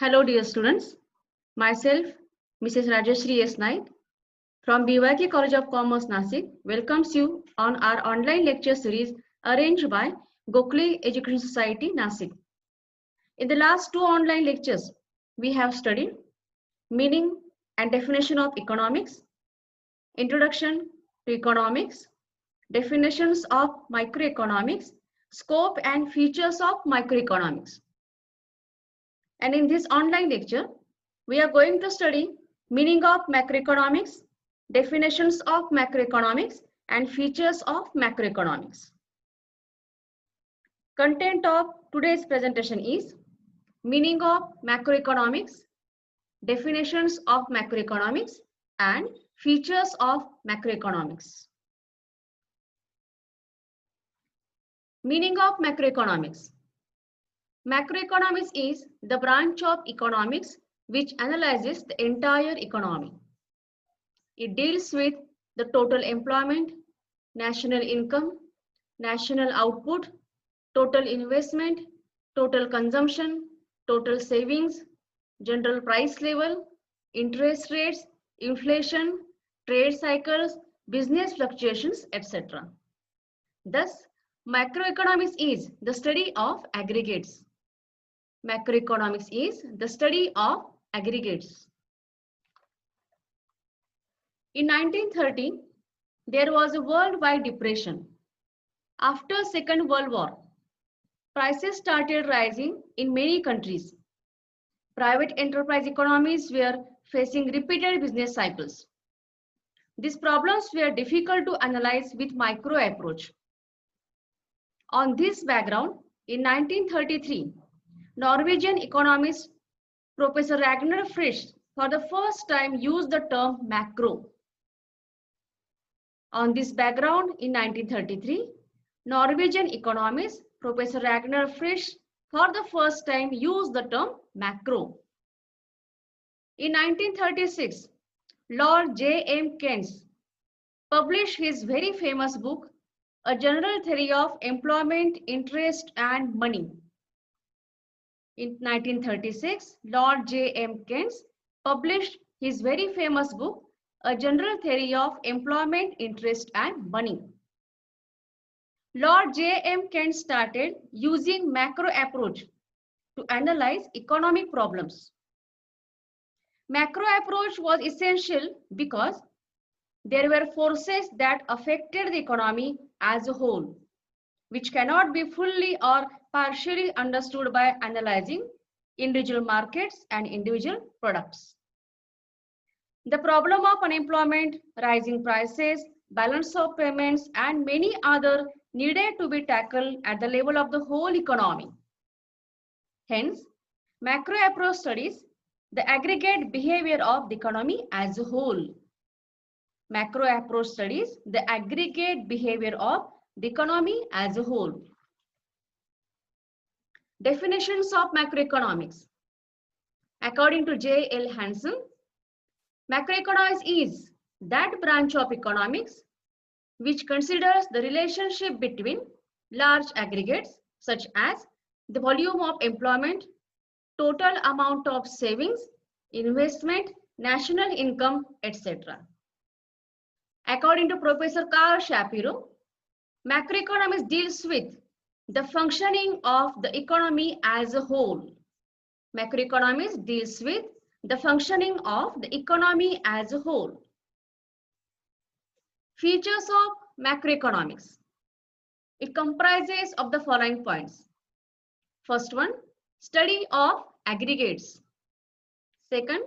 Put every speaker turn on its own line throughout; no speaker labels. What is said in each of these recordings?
Hello dear students, myself Mrs. Rajeshri S. Naik from BYK College of Commerce Nasik welcomes you on our online lecture series arranged by Gokhale Education Society Nasik. In the last two online lectures, we have studied meaning and definition of economics, introduction to economics, definitions of microeconomics, scope and features of microeconomics. And in this online lecture, we are going to study meaning of macroeconomics, definitions of macroeconomics, and features of macroeconomics. Content of today's presentation is meaning of macroeconomics, definitions of macroeconomics, and features of macroeconomics. Meaning of macroeconomics. Macroeconomics is the branch of economics which analyzes the entire economy. It deals with the total employment, national income, national output, total investment, total consumption, total savings, general price level, interest rates, inflation, trade cycles, business fluctuations, etc. Thus, macroeconomics is the study of aggregates. Macroeconomics is the study of aggregates. In 1930, there was a worldwide depression. After Second World War, prices started rising in many countries. Private enterprise economies were facing repeated business cycles. These problems were difficult to analyze with micro approach. On this background, in 1933, Norwegian economist Professor Ragnar Frisch for the first time used the term macro. On this background, in 1933, Norwegian economist Professor Ragnar Frisch for the first time used the term macro. In 1936, Lord J.M. Keynes published his very famous book, A General Theory of Employment, Interest and Money. In 1936, Lord J.M. Keynes published his very famous book, A General Theory of Employment, Interest and Money. Lord J.M. Keynes started using macro approach to analyze economic problems. Macro approach was essential because there were forces that affected the economy as a whole, which cannot be fully or partially understood by analyzing individual markets and individual products. The problem of unemployment, rising prices, balance of payments, and many other needed to be tackled at the level of the whole economy. Hence, macro approach studies the aggregate behavior of the economy as a whole. Macro approach studies the aggregate behavior of the economy as a whole. Definitions of macroeconomics. According to J.L. Hansen, macroeconomics is that branch of economics which considers the relationship between large aggregates such as the volume of employment, total amount of savings, investment, national income, etc. According to Professor Carl Shapiro, macroeconomics deals with the functioning of the economy as a whole. Macroeconomics deals with the functioning of the economy as a whole. Features of macroeconomics. It comprises of the following points. First one, study of aggregates. Second,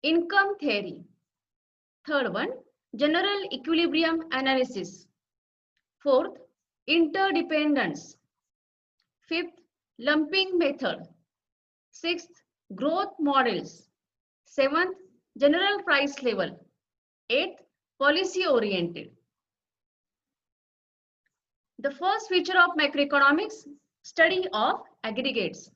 income theory. Third one, general equilibrium analysis. Fourth, interdependence. Fifth, lumping method. Sixth, growth models. Seventh, general price level. Eighth, policy oriented. The first feature of macroeconomics, study of aggregates.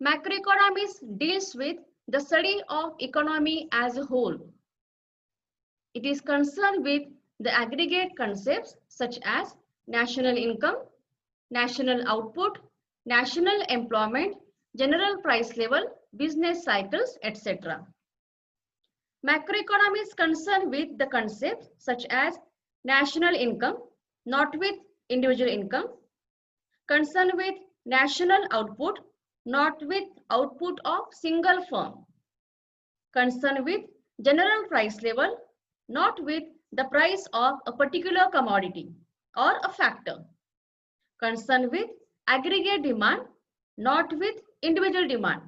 Macroeconomics deals with the study of economy as a whole. It is concerned with the aggregate concepts such as national income, national output, national employment, general price level, business cycles, etc. Macroeconomy is concerned with the concepts such as national income, not with individual income, concerned with national output, not with output of single firm, concerned with general price level, not with the price of a particular commodity or a factor, concerned with aggregate demand, not with individual demand,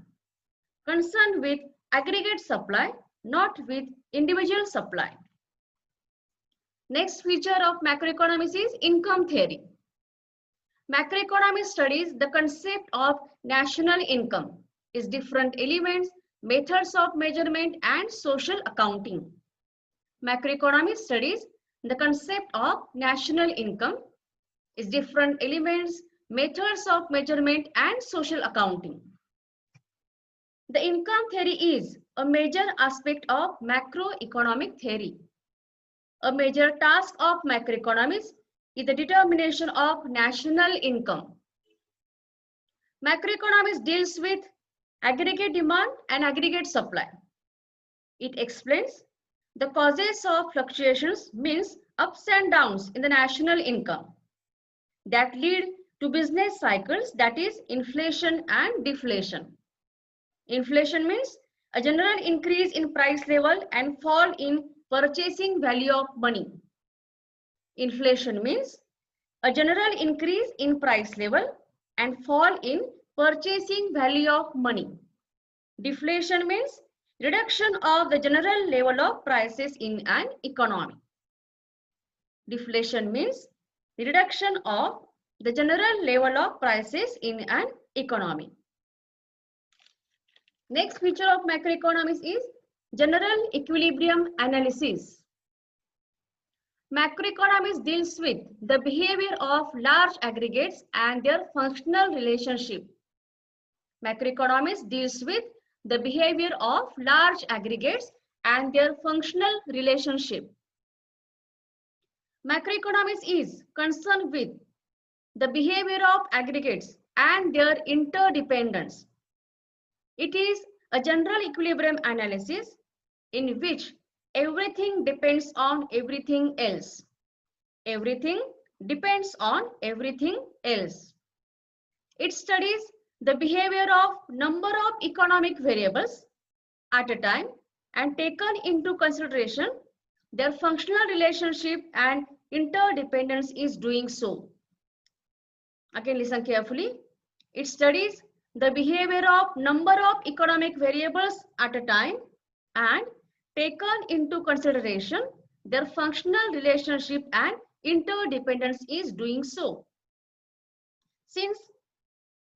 concerned with aggregate supply, not with individual supply. Next feature of macroeconomics is income theory. Macroeconomics studies the concept of national income, its different elements, methods of measurement, and social accounting. Macroeconomics studies the concept of national income, its different elements, methods of measurement, and social accounting. The income theory is a major aspect of macroeconomic theory. A major task of macroeconomics is the determination of national income. Macroeconomics deals with aggregate demand and aggregate supply. It explains the causes of fluctuations, means ups and downs in the national income that lead to business cycles, that is inflation and deflation. Inflation means a general increase in price level and fall in purchasing value of money. Inflation means a general increase in price level and fall in purchasing value of money. Deflation means reduction of the general level of prices in an economy. Deflation means reduction of the general level of prices in an economy. Next feature of macroeconomics is general equilibrium analysis. Macroeconomics deals with the behavior of large aggregates and their functional relationship. Macroeconomics deals with the behavior of large aggregates and their functional relationship. Macroeconomics is concerned with the behavior of aggregates and their interdependence. It is a general equilibrium analysis in which everything depends on everything else. Everything depends on everything else. It studies the behavior of number of economic variables at a time and taken into consideration their functional relationship and interdependence is doing so. Again, listen carefully. It studies the behavior of number of economic variables at a time and taken into consideration their functional relationship and interdependence is doing so. Since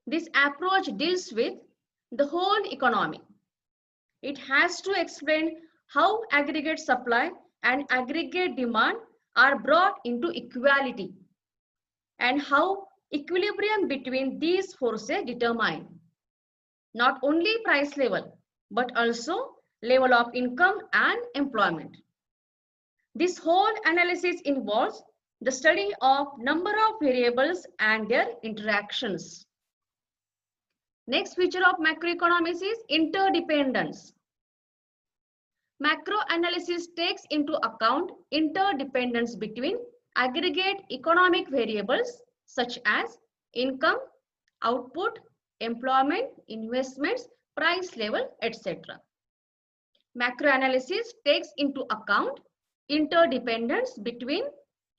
this approach deals with the whole economy, it has to explain how aggregate supply and aggregate demand are brought into equality and how equilibrium between these forces determine not only price level but also level of income and employment. This whole analysis involves the study of number of variables and their interactions. Next feature of macroeconomics is interdependence. Macro analysis takes into account interdependence between aggregate economic variables such as income, output, employment, investments, price level, etc. Macro analysis takes into account interdependence between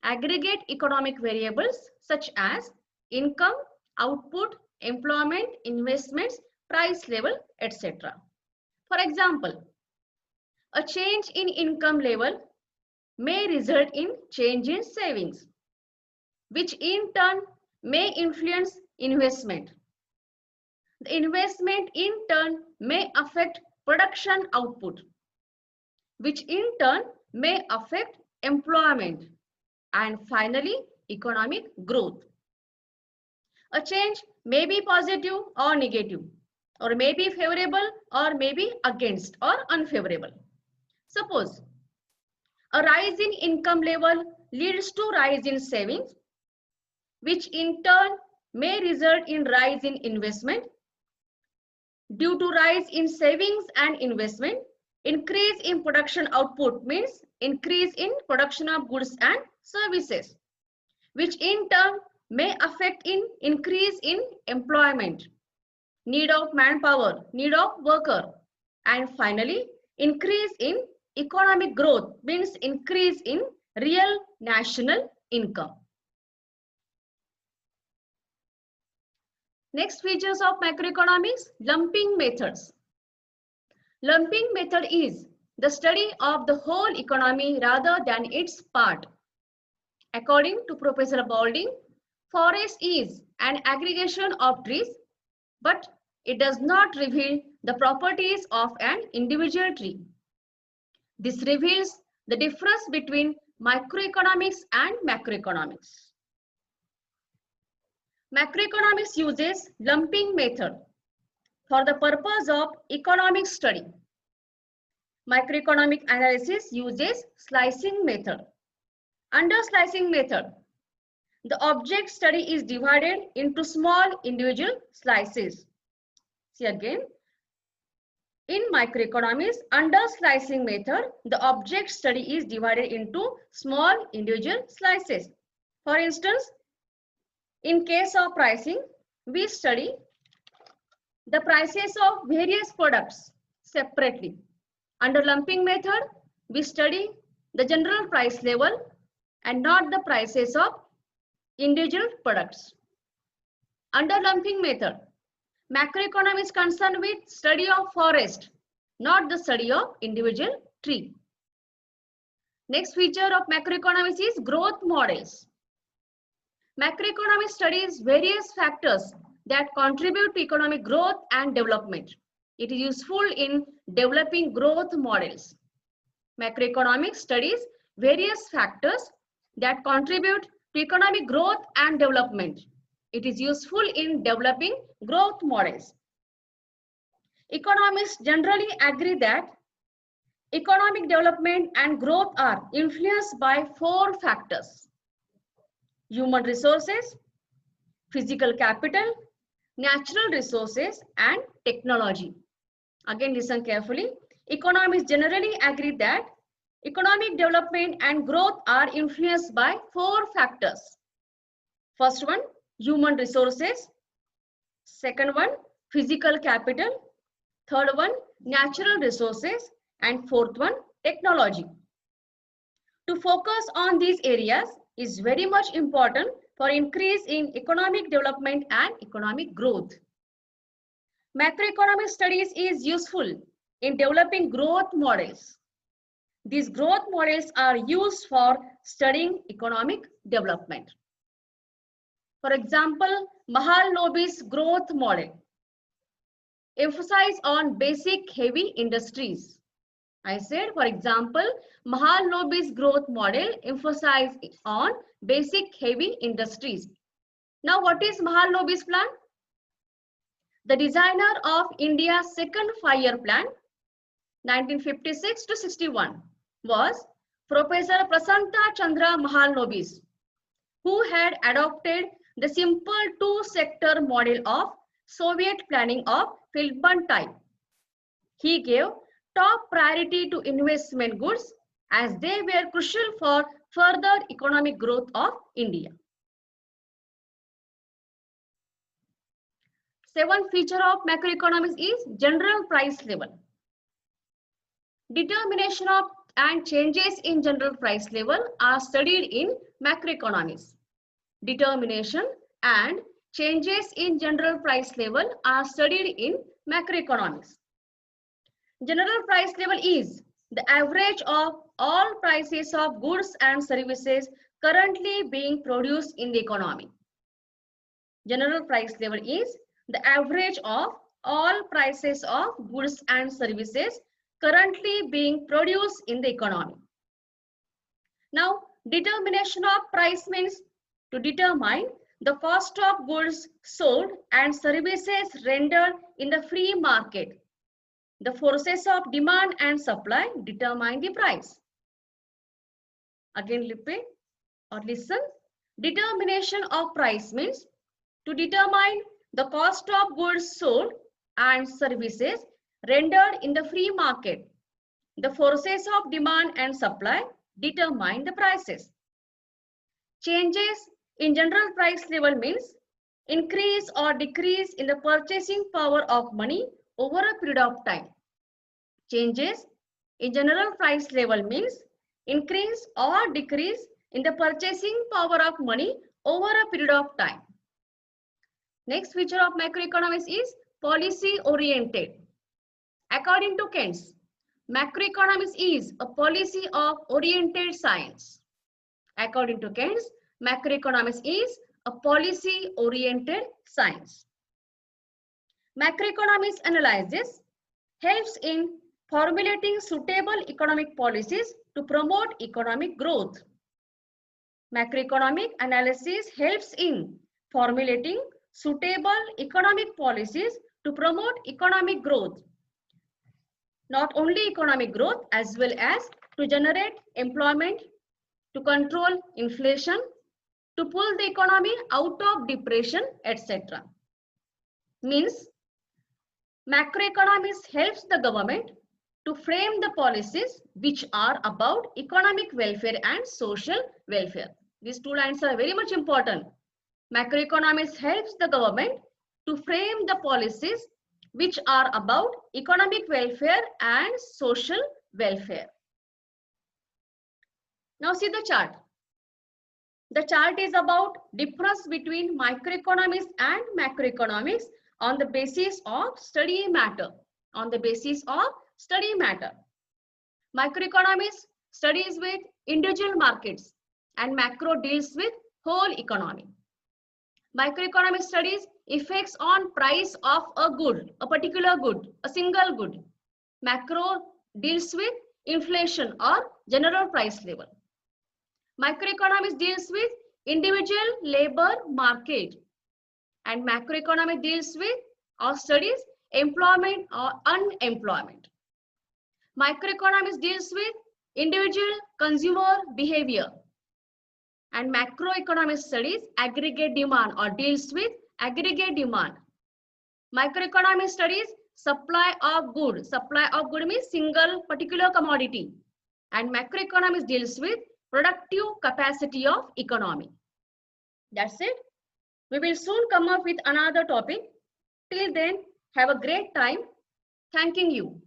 aggregate economic variables such as income, output, employment, investments, price level, etc. For example, a change in income level may result in change in savings, which in turn may influence investment. The investment in turn may affect production output, which in turn may affect employment, and finally economic growth. A change may be positive or negative, or may be favorable or may be against or unfavorable. Suppose a rise in income level leads to rise in savings, which in turn may result in rise in investment, Due to rise in savings and investment, increase in production output means increase in production of goods and services, which in turn may affect in increase in employment, need of manpower, need of worker, and finally increase in economic growth means increase in real national income. Next features of macroeconomics, lumping methods. Lumping method is the study of the whole economy rather than its part. According to Professor Balding, forest is an aggregation of trees, but it does not reveal the properties of an individual tree. This reveals the difference between microeconomics and macroeconomics. Macroeconomics uses lumping method for the purpose of economic study. Microeconomic analysis uses slicing method. Under slicing method, the object study is divided into small individual slices. See again, in microeconomics, under slicing method, the object study is divided into small individual slices. For instance, in case of pricing, we study the prices of various products separately. Under lumping method, we study the general price level and not the prices of individual products. Under lumping method, macroeconomics is concerned with study of forest, not the study of individual tree. Next feature of macroeconomics is growth models. Macroeconomics studies various factors that contribute to economic growth and development. It is useful in developing growth models. Macroeconomics studies various factors that contribute to economic growth and development. It is useful in developing growth models. Economists generally agree that economic development and growth are influenced by 4 factors: human resources, physical capital, natural resources, and technology. Again, listen carefully. Economists generally agree that economic development and growth are influenced by 4 factors. First one, human resources. Second one, physical capital. Third one, natural resources. And fourth one, technology. To focus on these areas is very much important for increase in economic development and economic growth. Macroeconomic studies is useful in developing growth models. These growth models are used for studying economic development. For example, Mahalanobis growth model emphasize on basic heavy industries. I said, for example, Mahalanobis growth model emphasize on basic heavy industries. Now, what is Mahalanobis plan? The designer of India's second 5-year plan, 1956 to 61, was Professor Prasanta Chandra Mahalanobis, who had adopted the simple 2-sector model of Soviet planning of Feldman type. He gave top priority to investment goods as they were crucial for further economic growth of India. 7th feature of macroeconomics is general price level. Determination of and changes in general price level are studied in macroeconomics. Determination and changes in general price level are studied in macroeconomics. General price level is the average of all prices of goods and services currently being produced in the economy. General price level is the average of all prices of goods and services currently being produced in the economy. Now, determination of price means to determine the cost of goods sold and services rendered in the free market. The forces of demand and supply determine the price. Again, repeat or listen. Determination of price means to determine the cost of goods sold and services rendered in the free market. The forces of demand and supply determine the prices. Changes in general price level means increase or decrease in the purchasing power of money over a period of time. Changes in general price level means increase or decrease in the purchasing power of money over a period of time. Next feature of macroeconomics is policy oriented. According to Keynes, macroeconomics is a policy of oriented science. According to Keynes, macroeconomics is a policy oriented science. Macroeconomics analysis helps in formulating suitable economic policies to promote economic growth. Macroeconomic analysis helps in formulating suitable economic policies to promote economic growth. Not only economic growth, as well as to generate employment, to control inflation, to pull the economy out of depression, etc. Means macroeconomics helps the government to frame the policies which are about economic welfare and social welfare. These two lines are very much important. Macroeconomics helps the government to frame the policies which are about economic welfare and social welfare. Now see the chart. The chart is about difference between microeconomics and macroeconomics on the basis of study matter. On the basis of study matter. Microeconomics studies with individual markets and macro deals with whole economy. Microeconomics studies effects on price of a good, a particular good, a single good. Macro deals with inflation or general price level. Microeconomics deals with individual labor market, and macroeconomics deals with or studies employment or unemployment. Microeconomics deals with individual consumer behavior, and macroeconomics studies aggregate demand or deals with aggregate demand. Microeconomics studies supply of good. Supply of good means single particular commodity, and macroeconomics deals with productive capacity of economy. That's it. We will soon come up with another topic. Till then, have a great time. Thanking you.